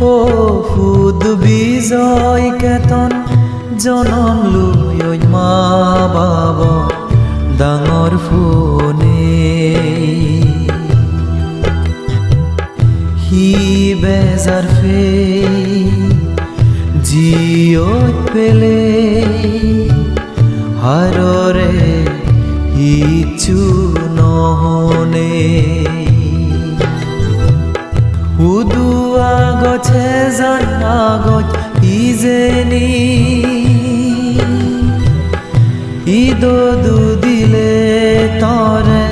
ও food বিজয় কেতন জনম লৈ মা বাব ডাঙৰ ফোনে হি বেজাৰ ফে জিয়ত পেলে হাৰৰে ইচ্ছু নহনে উদুৱা গছে জান আগত ইজেনি ইদো দুদিলে তৰে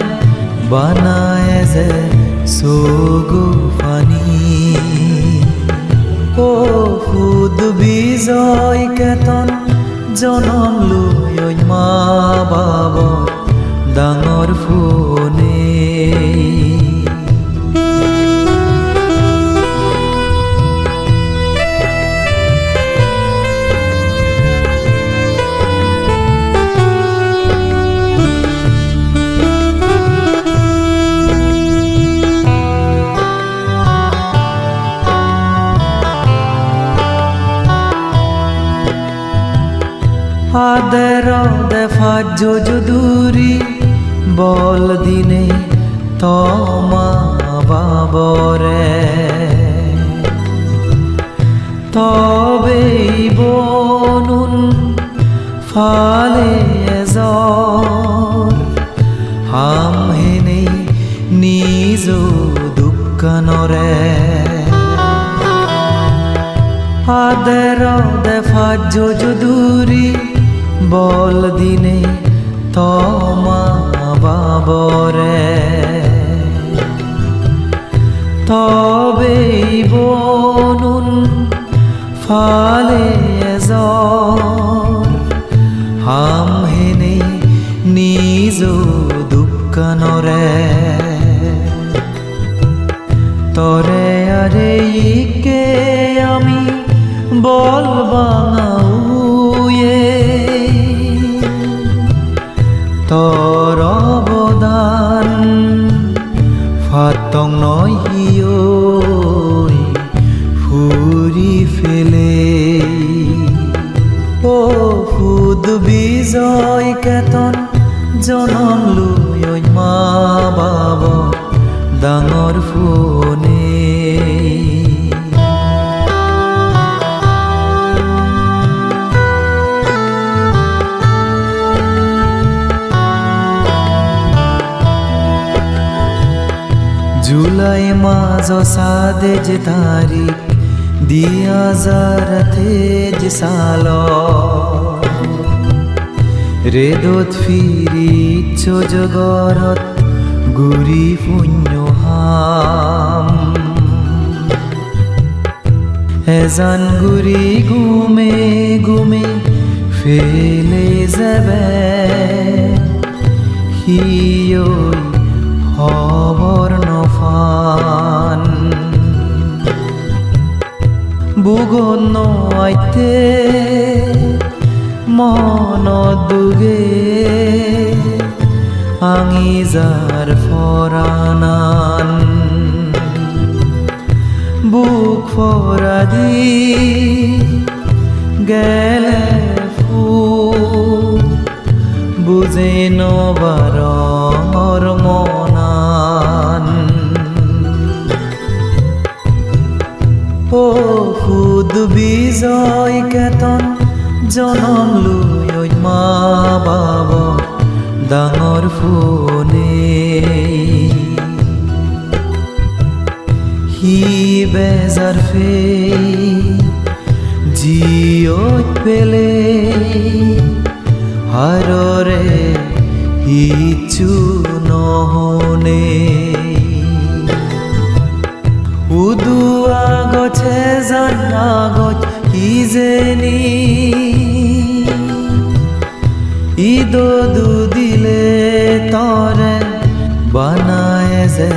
বানায় যে সোগো ফানি ও ফুদ বিজয় কেতন জনম লৈ মা বাব ডাঙৰ ফোনে আদর দেফা যদুরি বল দিনে তমা বাবরে তবে বনুন ফালে হাম হেনে নিজ দুঃখনরে আদর দেফা যদুরি বল দিনে তমা বাবরে তবে বনুন ফালে হাম হেনে নিজ দুঃখনরে তরে আরে ইকে আমি বল বাঙাউয়ে তোর অবদান ফাতং নহিও ফুরি ফেলে ও ফুদ বিজয় কেতন জনম লৈ মা বাব ডাঙৰ ফোনে জুলাই মাজ সাদে যে তাৰিখ 2003 সাল ৰেদত ফিৰি জগৰত গুৰি পুণ্য হাম এজান গুৰি গুমে গুমে ফেলে যাবে হিয়ৈ খবৰ নফান বুগন আইতে মন দুগে আঙি যার ফরানান বুক ফরাদি গেলে ফু বুঝে নবার মনান ও ফুদ বিজয় কেতন জনম লৈ মা বাব ডাঙৰ ফোনে হি বেজাৰ ফে জিয়ত পেলে হাৰৰে ইচ্ছু নহনে উদুৱা গছে জান আগত ইজেনি ইদো দুদিলে তরে বানায় যে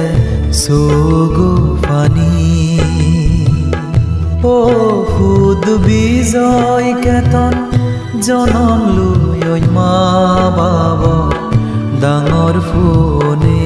সোগো ফানি ও ফুদ বিজয় কেতন জনম লৈ মা বাব ডাঙৰ ফোনে